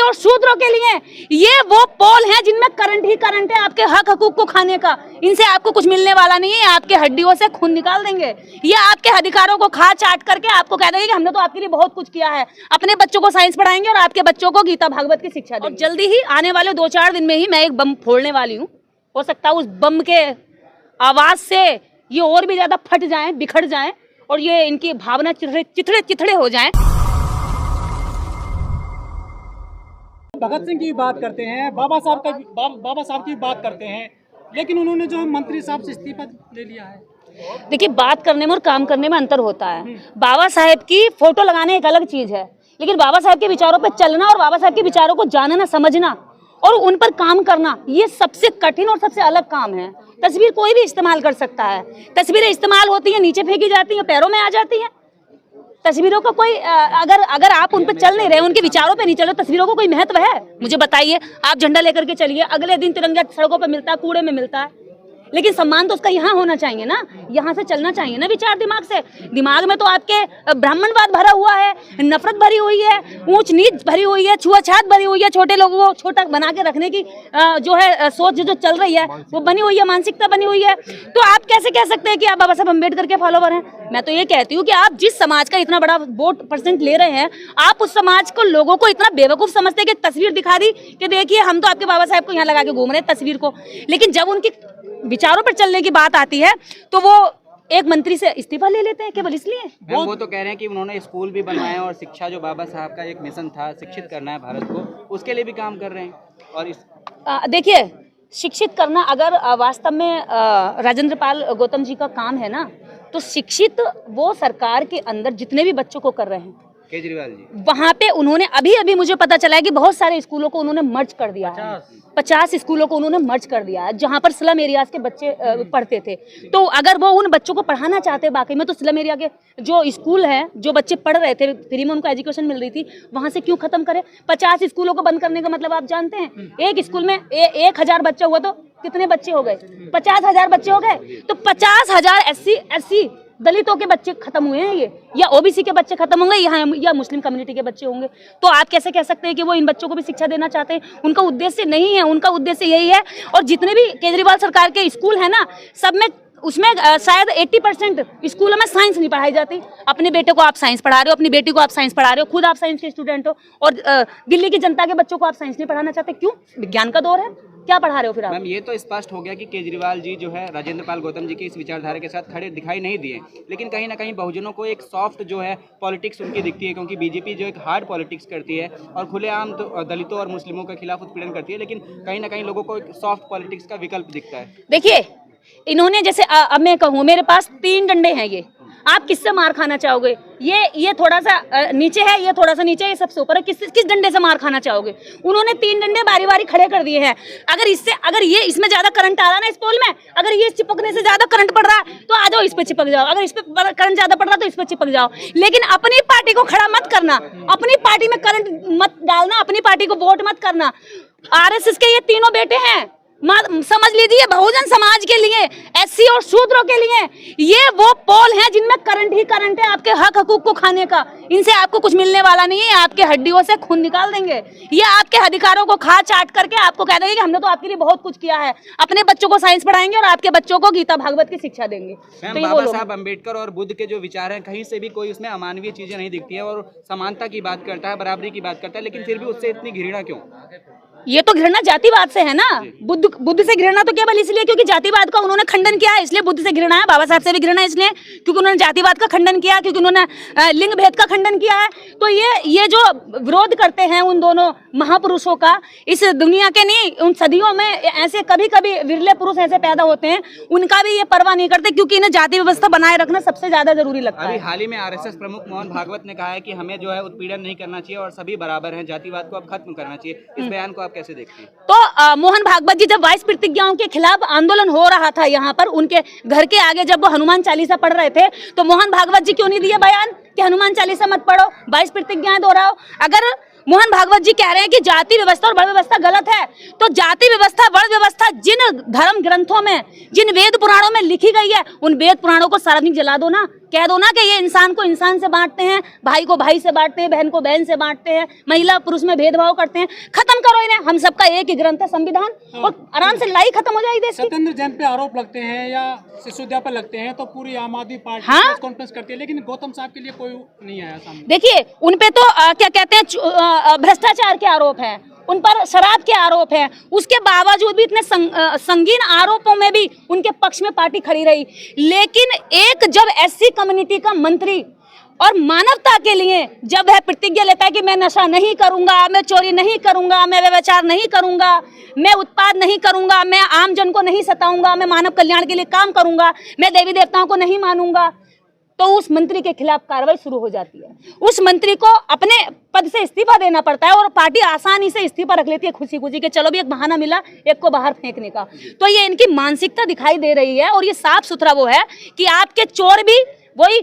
और शूद्रों के लिए ये वो पोल हैं जिनमें करंट ही करंट है आपके हक हकूक को खाने का। इनसे आपको कुछ मिलने वाला नहीं है, आपके हड्डियों से खून निकाल देंगे। ये आपके अधिकारों को खा चाट करके आपको कह देंगे कि हमने तो आपके लिए बहुत कुछ किया है। अपने बच्चों को साइंस पढ़ाएंगे और आपके बच्चों को गीता भागवत की शिक्षा देंगे। और जल्दी ही आने वाले 2-4 दिन में ही मैं एक बम फोड़ने वाली हूँ। हो सकता है उस बम के आवाज से ये और भी ज्यादा फट जाए, बिखर जाए और ये इनकी भावना चिथड़े हो जाएं। भगत सिंह की बात करते हैं, बाबा साहब की बात करते हैं, लेकिन उन्होंने जो मंत्री साहब से इस्तीफा ले लिया है। देखिए, बात करने में और काम करने में अंतर होता है। बाबा साहेब की फोटो लगाने एक अलग चीज है, लेकिन बाबा साहेब के विचारों पर चलना और बाबा साहेब के विचारों को जानना, समझना और उन पर काम करना, ये सबसे कठिन और सबसे अलग काम है। तस्वीर कोई भी इस्तेमाल कर सकता है। तस्वीरें इस्तेमाल होती हैं, नीचे फेंकी जाती हैं, पैरों में आ जाती हैं। तस्वीरों का कोई अगर आप उन पर चल नहीं रहे, उनके विचारों पे नहीं चल रहे, तस्वीरों को कोई महत्व है? मुझे बताइए। आप झंडा लेकर के चलिए, अगले दिन तिरंगा सड़कों पर मिलता है, कूड़े में मिलता है, लेकिन सम्मान तो उसका यहाँ होना चाहिए ना, यहाँ से चलना चाहिए ना विचार दिमाग से। दिमाग में तो आपके ब्राह्मणवाद भरा हुआ है, नफरत भरी हुई है, ऊंच नीच भरी हुई है, छुआछात भरी हुई है, छोटे लोगों को छोटा बना के रखने की जो है सोच जो चल रही है वो बनी हुई है, मानसिकता बनी हुई है। तो आप कैसे कह सकते हैं कि आप बाबा साहब अम्बेडकर के फॉलोवर हैं? मैं तो ये कहती हूँ कि आप जिस समाज का इतना बड़ा वोट परसेंट ले रहे हैं, आप उस समाज को, लोगों को इतना बेवकूफ समझते हैं कि तस्वीर दिखा दी कि देखिए हम तो आपके बाबा साहब को यहाँ लगा के घूम रहे हैं तस्वीर को, लेकिन जब उनकी विचारों पर चलने की बात आती है तो वो एक मंत्री से इस्तीफा ले लेते हैं केवल इसलिए। वो तो कह रहे हैं कि उन्होंने स्कूल भी बनवाए और शिक्षा, जो बाबा साहब का एक मिशन था, शिक्षित करना है भारत को, उसके लिए भी काम कर रहे हैं। और देखिए, शिक्षित करना अगर वास्तव में राजेंद्र पाल गौतम जी का काम है ना, तो शिक्षित वो सरकार के अंदर जितने भी बच्चों को कर रहे हैं, केजरीवाल जी वहाँ पे उन्होंने अभी मुझे पता चला है कि बहुत सारे स्कूलों को उन्होंने मर्ज कर दिया है। 50 स्कूलों को उन्होंने मर्ज कर दिया है जहाँ पर स्लम एरियाज के बच्चे पढ़ते थे। तो अगर वो उन बच्चों को पढ़ाना चाहते बाकी में, तो स्लम एरिया के जो स्कूल हैं, जो बच्चे पढ़ रहे थे, फ्री में उनको एजुकेशन मिल रही थी, वहाँ से क्यों खत्म करे? 50 स्कूलों को बंद करने का मतलब आप जानते हैं? एक स्कूल में 1000 बच्चा हुआ तो कितने बच्चे हो गए? 50,000 बच्चे हो गए। तो 50,000 SC दलितों के बच्चे खत्म हुए हैं, ये या ओबीसी के बच्चे खत्म होंगे, या मुस्लिम कम्युनिटी के बच्चे होंगे। तो आप कैसे कह सकते हैं कि वो इन बच्चों को भी शिक्षा देना चाहते हैं? उनका उद्देश्य नहीं है, उनका उद्देश्य यही है। और जितने भी केजरीवाल सरकार के स्कूल है ना, सब में उसमें शायद 80% स्कूलों में साइंस नहीं पढ़ाई जाती। अपने बेटे को आप साइंस पढ़ा रहे हो, अपनी बेटी को आप साइंस पढ़ा रहे हो, खुद आप साइंस के स्टूडेंट हो, और दिल्ली की जनता के बच्चों को आप साइंस नहीं पढ़ाना चाहते। क्यों? विज्ञान का दौर है, क्या पढ़ा रहे हो फिर आप? मैम, ये तो स्पष्ट हो गया कि केजरीवाल जी जो है राजेंद्र पाल गौतम जी की इस विचारधारा के साथ खड़े दिखाई नहीं दिए, लेकिन कहीं ना कहीं बहुजनों को एक सॉफ्ट जो है पॉलिटिक्स उनकी दिखती है, क्योंकि बीजेपी जो एक हार्ड पॉलिटिक्स करती है और खुलेआम तो दलितों और मुस्लिमों के खिलाफ उत्पीड़न करती है, लेकिन कहीं ना कहीं लोगों को एक सॉफ्ट पॉलिटिक्स का विकल्प दिखता है। देखिए, इन्होंने जैसे अब मैं कहूँ, मेरे पास 3 डंडे हैं, ये आप किससे मार खाना चाहोगे? ये थोड़ा सा नीचे है, ये थोड़ा सा नीचे, ये सबसे ऊपर है, किस डंडे से मार खाना चाहोगे? उन्होंने 3 डंडे बारी बारी खड़े कर दिए हैं। अगर ये इसमें ज्यादा करंट आ रहा है ना, इस पोल में अगर ये चिपकने से ज्यादा करंट पड़ रहा है तो आ जाओ, इस पे चिपक जाओ। अगर इस पे करंट ज्यादा पड़ रहा है तो इस पे चिपक जाओ, लेकिन अपनी पार्टी को खड़ा मत करना, अपनी पार्टी में करंट मत डालना, अपनी पार्टी को वोट मत करना। RSS के ये तीनों बेटे हैं, समझ लीजिए, बहुजन समाज के लिए, SC और शूद्रों के लिए ये वो पोल हैं जिनमें करंट ही करंट है आपके हक हकूक को खाने का। इनसे आपको कुछ मिलने वाला नहीं है, आपके हड्डियों से खून निकाल देंगे। ये आपके अधिकारों को खा चाट करके आपको कह देंगे कि हमने तो आपके लिए बहुत कुछ किया है। अपने बच्चों को साइंस पढ़ाएंगे और आपके बच्चों को गीता भागवत की शिक्षा देंगे। तो बाबा साहब अम्बेडकर और बुद्ध के जो विचार हैं, कहीं से भी कोई उसमें अमानवीय चीजें नहीं दिखती है, और समानता की बात करता है, बराबरी की बात करता है, लेकिन फिर भी उससे इतनी घृणा क्यों? ये तो घृणा जातिवाद से है ना। बुद्ध से घृणा तो केवल इसलिए क्योंकि जातिवाद का उन्होंने खंडन किया है, इसलिए बुद्ध से घृणा है। बाबा साहब से भी घृणा है इसलिए क्योंकि उन्होंने जातिवाद का खंडन किया, क्योंकि उन्होंने लिंग भेद का खंडन किया है। तो ये जो विरोध करते हैं उन दोनों महापुरुषों का, इस दुनिया के नहीं, उन सदियों में ऐसे कभी कभी विरले पुरुष ऐसे पैदा होते हैं, उनका भी ये परवाह नहीं करते, क्योंकि इन्हें जाति व्यवस्था बनाए रखना सबसे ज्यादा जरूरी लगता है। हाल ही में RSS प्रमुख मोहन भागवत ने कहा है कि हमें जो है उत्पीड़न नहीं करना चाहिए और सभी बराबर हैं, जातिवाद को अब खत्म करना चाहिए। इस बयान को आप कैसे देखती हैं? तो मोहन भागवत जी, जब 22 प्रतिज्ञाओं के खिलाफ आंदोलन हो रहा था यहाँ पर, उनके घर के आगे जब वो हनुमान चालीसा पढ़ रहे थे, तो मोहन भागवत जी क्यों नहीं दिए बयान कि हनुमान चालीसा मत पढ़ो, 22 प्रतिज्ञाएं दोहराओ। अगर मोहन भागवत जी कह रहे हैं कि जाति व्यवस्था और वर्ण व्यवस्था गलत है, तो जाति व्यवस्था वर्ण व्यवस्था जिन धर्म ग्रंथों में, जिन वेद पुराणों में लिखी गई है, उन वेद पुराणों को सार्वजनिक जला दो ना। कह दो ना कि ये इंसान को इंसान से बांटते हैं, भाई को भाई से बांटते हैं, बहन को बहन से बांटते हैं, महिला पुरुष में भेदभाव करते हैं। खत्म करो इन्हें। हम सबका एक ही ग्रंथ है, संविधान, और आराम से लड़ाई खत्म हो जाएगी देश की। सत्येंद्र जैन पे आरोप लगते हैं या सिसोदिया पे लगते हैं तो पूरी आम आदमी पार्टी हाँ? कॉन्फ्रेंस करती है, लेकिन गौतम साहब के लिए कोई नहीं आया सामने। देखिए, उन पे तो क्या कहते हैं, भ्रष्टाचार के आरोप हैं, उन पर शराब के आरोप हैं। उसके बावजूद भी इतने संगीन आरोपों में भी उनके पक्ष में पार्टी खड़ी रही। लेकिन एक जब एससी कम्युनिटी का मंत्री और मानवता के लिए जब वह प्रतिज्ञा लेता है कि मैं नशा नहीं करूंगा, मैं चोरी नहीं करूंगा, मैं व्यभिचार नहीं करूंगा, मैं उत्पाद नहीं करूंगा, मैं आम जन को नहीं सताऊंगा, मैं मानव कल्याण के लिए काम करूंगा, मैं देवी देवताओं को नहीं मानूंगा, तो उस मंत्री के खिलाफ कार्रवाई शुरू हो जाती है। उस मंत्री को अपने पद से इस्तीफा देना पड़ता है और पार्टी आसानी से इस्तीफा रख लेती है खुशी खुशी के, चलो भी एक बहाना मिला एक को बाहर फेंकने का। तो ये इनकी मानसिकता दिखाई दे रही है, और ये साफ सुथरा वो है कि आपके चोर भी वही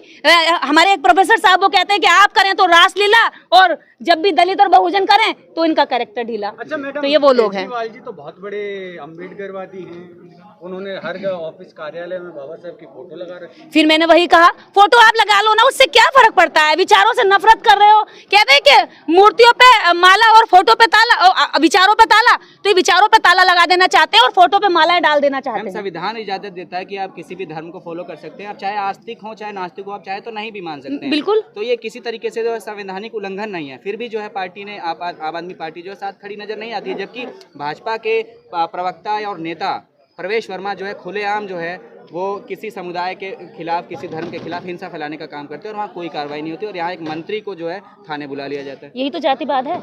हमारे एक प्रोफेसर साहब वो कहते हैं कि आप करें तो रासलीला, और जब भी दलित और बहुजन करें तो इनका कैरेक्टर ढीला। अच्छा मैडम, तो ये वो लोग हैं। केजरीवाल जी तो बहुत बड़े अम्बेडकरवादी हैं, उन्होंने हर ऑफिस कार्यालय में बाबा साहब की फोटो लगा रखी। फिर मैंने वही कहा, फोटो आप लगा लो ना, उससे क्या फर्क पड़ता है? विचारों से नफरत कर रहे हो। कहते हैं कि मूर्तियों पे माला और फोटो पे ताला, विचारों पे ताला, तो ये विचारों पे ताला लगा देना चाहते हैं और फोटो पे मालाएं डाल देना चाहते हैं। संविधान इजाजत देता है कि आप किसी भी धर्म को फॉलो कर सकते हैं, आप चाहे आस्तिक हो चाहे नास्तिक हो, आप चाहे तो नहीं भी मान सकते हैं। बिल्कुल। तो ये किसी तरीके से जो है संवैधानिक उल्लंघन नहीं है। फिर भी जो है पार्टी ने आम आदमी पार्टी जो है साथ खड़ी नजर नहीं आती है, जबकि भाजपा के प्रवक्ता और नेता प्रवेश वर्मा जो है खुलेआम जो है वो किसी समुदाय के खिलाफ, किसी धर्म के खिलाफ हिंसा फैलाने का काम करते हैं, और वहाँ कोई कार्रवाई नहीं होती, और यहाँ एक मंत्री को जो है थाने बुला लिया जाता है। यही तो जातिवाद है,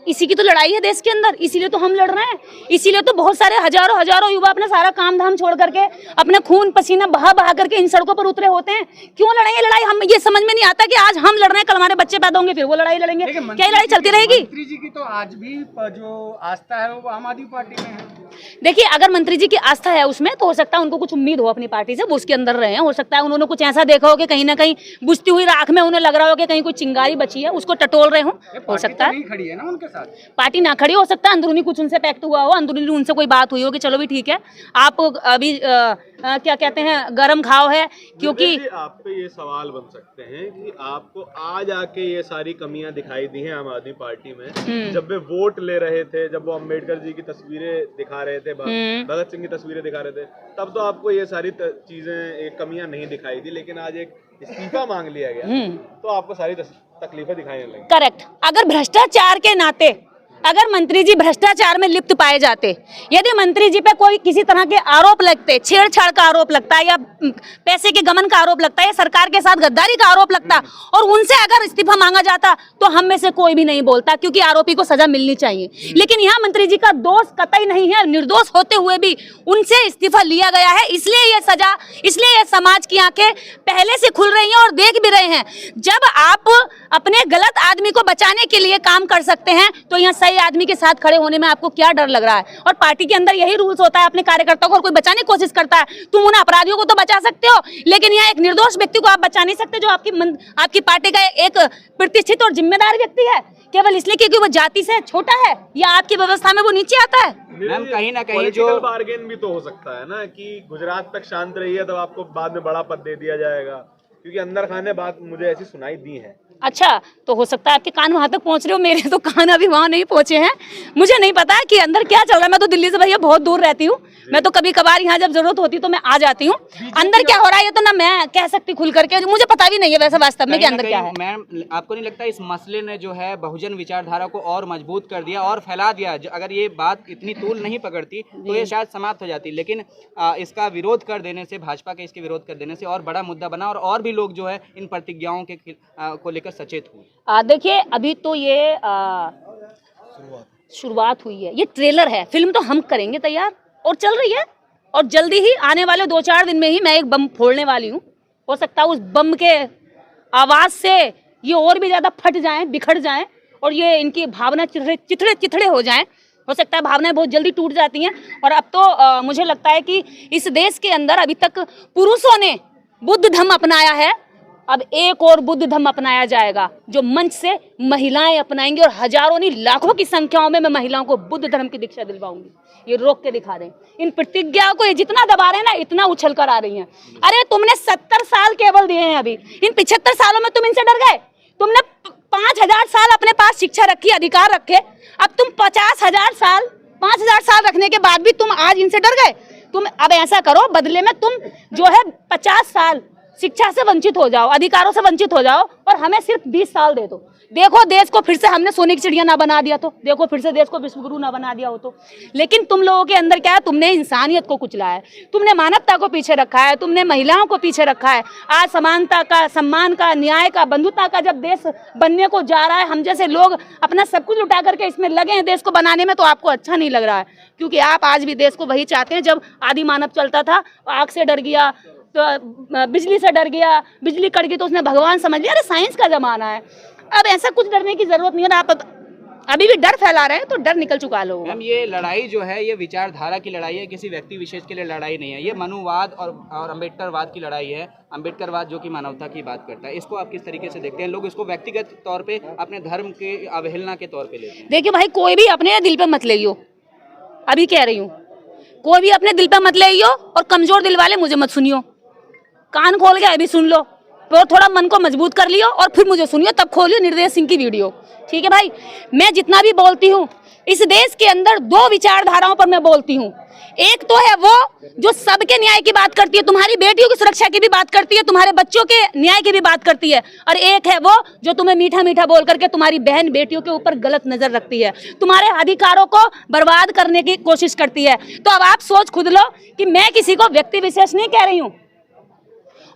इसी की तो लड़ाई है देश के अंदर, इसीलिए तो हम लड़ रहे हैं। इसीलिए तो बहुत सारे हजारों युवा अपने सारा काम धाम छोड़ करके, अपने खून पसीना बहा बहा करके इन सड़कों पर उतरे होते हैं। क्यों लड़ेंगे लड़ाई? हम ये समझ में नहीं आता कि आज हम लड़ रहे हैं, कल हमारे बच्चे पैदा होंगे फिर वो लड़ाई लड़ेंगे। क्या लड़ाई चलती रहेगी? मंत्री जी की तो आज भी जो आस्था है वो आम आदमी पार्टी में है। देखिए, अगर मंत्री जी की आस्था है उसमें, तो हो सकता है उनको कुछ उम्मीद हो अपनी पार्टी से, वो उसके अंदर रहे हैं। हो सकता है उन्होंने कुछ ऐसा देखा हो कि कहीं ना कहीं बुझती हुई राख में उन्हें लग रहा हो कि कहीं कोई चिंगारी बची है, उसको टटोल रहे हो सकता है। नहीं खड़ी है ना उनके साथ, पार्टी ना खड़ी हो सकता है, अंदरूनी कुछ उनसे पैक्ट हुआ हो, अंदरूनी उनसे कोई बात हुई हो कि चलो भी ठीक है, आप अभी क्या कहते हैं गरम खाओ है, क्योंकि आप पे ये सवाल बन सकते हैं कि आपको आज आके ये सारी कमियां दिखाई दी हैं आम आदमी पार्टी में। जब वे वोट ले रहे थे, जब वो अम्बेडकर जी की तस्वीरें दिखा रहे थे, भगत सिंह की तस्वीरें दिखा रहे थे, तब तो आपको ये सारी चीजें, कमियां नहीं दिखाई दी। लेकिन आज एक इस्तीफा मांग लिया गया तो आपको सारी तकलीफें दिखाई लगी। करेक्ट। अगर भ्रष्टाचार के नाते, अगर मंत्री जी भ्रष्टाचार में लिप्त पाए जाते, यदि मंत्री जी पे कोई किसी तरह के आरोप लगते, छेड़छाड़ का आरोप लगता है, या पैसे के गमन का आरोप लगता है, या सरकार के साथ गद्दारी का आरोप लगता, और उनसे अगर इस्तीफा मांगा जाता, तो हम में से कोई भी नहीं बोलता, क्योंकि आरोपी को सजा मिलनी चाहिए। लेकिन यहाँ मंत्री जी का दोष कतई नहीं है, निर्दोष होते हुए भी उनसे इस्तीफा लिया गया है। इसलिए ये सजा, इसलिए ये समाज की आंखें पहले से खुल रही हैं और देख भी रहे हैं। जब आप अपने गलत आदमी को बचाने के लिए काम कर सकते हैं, तो यहाँ सही आदमी के साथ खड़े होने में आपको क्या डर लग रहा है? और पार्टी के अंदर यही रूल्स होता है, अपने कार्यकर्ताओं को और कोई बचाने की कोशिश करता है, तुम उन अपराधियों को तो बचा सकते हो, लेकिन यहाँ एक निर्दोष व्यक्ति को आप बचा नहीं सकते, जो आपकी पार्टी का एक प्रतिष्ठित और जिम्मेदार व्यक्ति है, केवल इसलिए क्योंकि वो जाति से छोटा है या आपकी व्यवस्था में वो नीचे आता है। मैम कहीं ना कहीं पॉलिटिकल बार्गेन भी तो हो सकता है ना, कि गुजरात तक शांत रही है, तब आपको बाद में बड़ा पद दे दिया जाएगा, क्योंकि अंदर खाने बात मुझे ऐसी सुनाई दी है। अच्छा, तो हो सकता है आपके कान वहां तक पहुंच रहे हो, मेरे तो कान अभी वहां नहीं पहुंचे हैं। मुझे नहीं पता कि अंदर क्या चल रहा है। मैं तो दिल्ली से भैया बहुत दूर रहती हूँ, मैं तो कभी कभार यहाँ जब जरूरत होती तो मैं आ जाती हूँ। अंदर क्या हो रहा है ये तो ना मैं कह सकती खुल करके, मुझे पता भी नहीं है वैसे वास्तव में कि अंदर क्या है। मैम आपको नहीं लगता इस मसले ने जो है बहुजन विचारधारा को और मजबूत कर दिया और फैला दिया? अगर ये बात इतनी तूल नहीं पकड़ती तो ये शायद समाप्त हो जाती, लेकिन इसका विरोध कर देने से, भाजपा के इसके विरोध कर देने से और बड़ा मुद्दा बना, और भी लोग जो है इन प्रतिज्ञाओं के को लेकर सचेत हुए। देखिए, अभी तो ये शुरुआत हुई है, ये ट्रेलर है, फिल्म तो हम करेंगे तैयार और चल रही है, और जल्दी ही आने वाले 2-4 दिन में ही मैं एक बम फोड़ने वाली हूँ। हो सकता है उस बम के आवाज से ये और भी ज्यादा फट जाएं, बिखर जाएं, और ये इनकी भावना चिथड़े हो जाएं। हो सकता है भावनाएं बहुत जल्दी टूट जाती हैं। और अब तो मुझे लगता है कि इस देश के अंदर अभी तक पुरुषों ने बुद्ध धम्म अपनाया है, अब एक और बुद्ध धम्म अपनाया जाएगा जो मंच से महिलाएं अपनाएंगी और हजारों नहीं लाखों की संख्याओं में मैं महिलाओं को बुद्ध धर्म की दीक्षा दिलवाऊंगी। ये रोक के दिखा रहे हैं, इन प्रतिज्ञा को ये जितना दबा रहे हैं ना इतना उछल कर आ रही हैं। अरे तुमने 70 साल केवल दिए हैं, अभी इन 75 सालों में तुम इनसे डर गए। तुमने 5000 साल अपने पास शिक्षा रखी, अधिकार रखे, अब तुम 50,000 साल 5000 साल रखने के बाद भी तुम आज इनसे डर गए। तुम अब ऐसा करो, बदले में तुम जो है 50 साल शिक्षा से वंचित हो जाओ, अधिकारों से वंचित हो जाओ और हमें सिर्फ 20 साल दे दो। देखो देश को फिर से हमने सोने की चिड़िया ना बना दिया तो, देखो फिर से देश को विश्वगुरु ना बना दिया हो तो। लेकिन तुम लोगों के अंदर क्या है, तुमने इंसानियत को कुचला है, तुमने मानवता को पीछे रखा है, तुमने महिलाओं को पीछे रखा है। आज समानता का, सम्मान का, न्याय का, बंधुता का जब देश बनने को जा रहा है, हम जैसे लोग अपना सब कुछ उठा करके इसमें लगे हैं देश को बनाने में, तो आपको अच्छा नहीं लग रहा है। क्योंकि आप आज भी देश को वही चाहते हैं जब आदि मानव चलता था, आग से डर गया तो बिजली से डर गया, बिजली कट गई तो उसने भगवान समझ लिया। अरे साइंस का जमाना है, अब ऐसा कुछ डरने की जरूरत नहीं है ना। आप अभी भी डर फैला रहे हैं तो डर निकल चुका है लोगों का। मैम ये लड़ाई जो है ये विचारधारा की लड़ाई है, किसी व्यक्ति विशेष के लिए लड़ाई नहीं है। ये मनुवाद और अम्बेडकरवाद की लड़ाई है। अम्बेडकरवाद जो कि मानवता की बात करता है, इसको आप किस तरीके से देखते हैं? लोग इसको व्यक्तिगत तौर पे अपने धर्म के अवहेलना के तौर पे लेते हैं। देखिए भाई, कोई भी अपने दिल पे मत लेइयो, अभी कह रही हूँ, कोई भी अपने दिल पे मत लेइयो और कमजोर दिल वाले मुझे मत सुनियो। कान खोल के अभी सुन लो, तो थोड़ा मन को मजबूत कर लियो और फिर मुझे सुनियो, तब खोलियो निर्देश सिंह की वीडियो। ठीक है भाई, मैं जितना भी बोलती हूँ इस देश के अंदर 2 विचारधाराओं पर मैं बोलती हूँ। एक तो है वो जो सबके न्याय की बात करती है, तुम्हारी बेटियों की सुरक्षा की भी बात करती है, तुम्हारे बच्चों के न्याय की भी बात करती है, और एक है वो जो तुम्हें मीठा मीठा बोल करके तुम्हारी बहन बेटियों के ऊपर गलत नजर रखती है, तुम्हारे अधिकारों को बर्बाद करने की कोशिश करती है। तो अब आप सोच खुद लो कि मैं किसी को व्यक्ति विशेष नहीं कह रही हूँ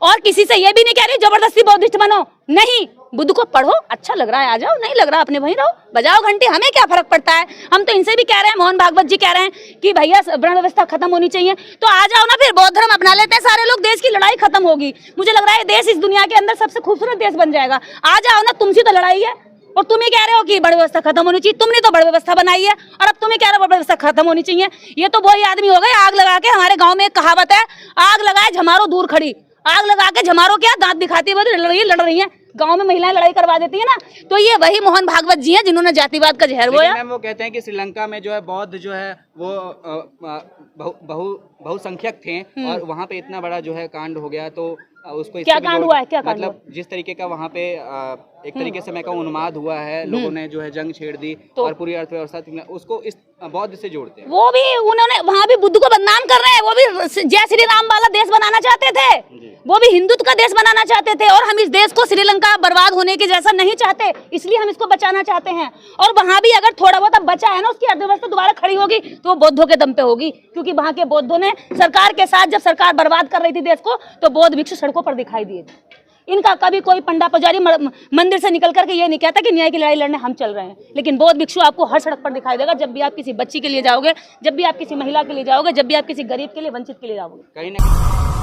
और किसी से ये भी नहीं कह रही जबरदस्ती बौद्धिस्ट बनो, नहीं। बुद्ध को पढ़ो, अच्छा लग रहा है आ जाओ, नहीं लग रहा अपने वहीं रहो, बजाओ घंटे, हमें क्या फर्क पड़ता है। हम तो इनसे भी कह रहे हैं, मोहन भागवत जी कह रहे हैं कि भैया वर्ण व्यवस्था खत्म होनी चाहिए, तो आ जाओ ना, फिर बौद्ध धर्म अपना लेते हैं सारे लोग, देश की लड़ाई खत्म होगी। मुझे लग रहा है देश इस दुनिया के अंदर सबसे खूबसूरत देश बन जाएगा। आ जाओ ना, तुमसे तो लड़ाई है और तुम ही कह रहे हो कि बड़ व्यवस्था खत्म होनी चाहिए। तुमने तो बड़ व्यवस्था बनाई है और अब तुम ही कह रहे हो बड़ व्यवस्था खत्म होनी चाहिए। ये तो वही आदमी हो गए आग लगा के, हमारे गाँव में एक कहावत है, आग लगाए झमारो दूर खड़ी। आग लगा के झमारो क्या, दांत दिखाती हुई लड़ रही है। गांव में महिलाएं लड़ाई करवा देती है ना, तो ये वही मोहन भागवत जी हैं जिन्होंने जातिवाद का जहर बोया। मैम वो कहते हैं कि श्रीलंका में जो है बौद्ध जो है वो बहुसंख्यक थे और वहाँ पे इतना बड़ा जो है कांड हो गया, तो उसको क्या कांड हुआ है, क्या कांड मतलब जिस तरीके का वहाँ पे एक तरीके से मैं कहूँ उन्माद हुआ है, लोगों ने जो है जंग छेड़ दी तो और पूरी अर्थव्यवस्था उसको इस बौद्ध से जोड़ते हैं। वो भी उन्होंने वहाँ भी बुद्ध को बदनाम कर रहे हैं, वो भी जय श्री राम वाला देश बनाना चाहते थे, वो भी हिंदुत्व का देश बनाना चाहते थे, और हम इस देश को श्रीलंका बर्बाद होने के जैसा नहीं चाहते, इसलिए हम इसको बचाना चाहते हैं। और वहाँ भी अगर थोड़ा बहुत अब बचा है ना, उसकी अर्थव्यवस्था दोबारा खड़ी होगी तो वो बौद्धों के दम पे होगी, क्योंकि वहाँ के बौद्धों ने सरकार के साथ, जब सरकार बर्बाद कर रही थी देश को, तो बौद्ध भिक्षु सड़कों पर दिखाई दिए थे। इनका कभी कोई पंडा पुजारी मंदिर से निकल करके ये नहीं कहता कि न्याय की लड़ाई लड़ने हम चल रहे हैं, लेकिन बौद्ध भिक्षु आपको हर सड़क पर दिखाई देगा। जब भी आप किसी बच्ची के लिए जाओगे, जब भी आप किसी महिला के लिए जाओगे, जब भी आप किसी गरीब के लिए, वंचित के लिए जाओगे। कहीं ना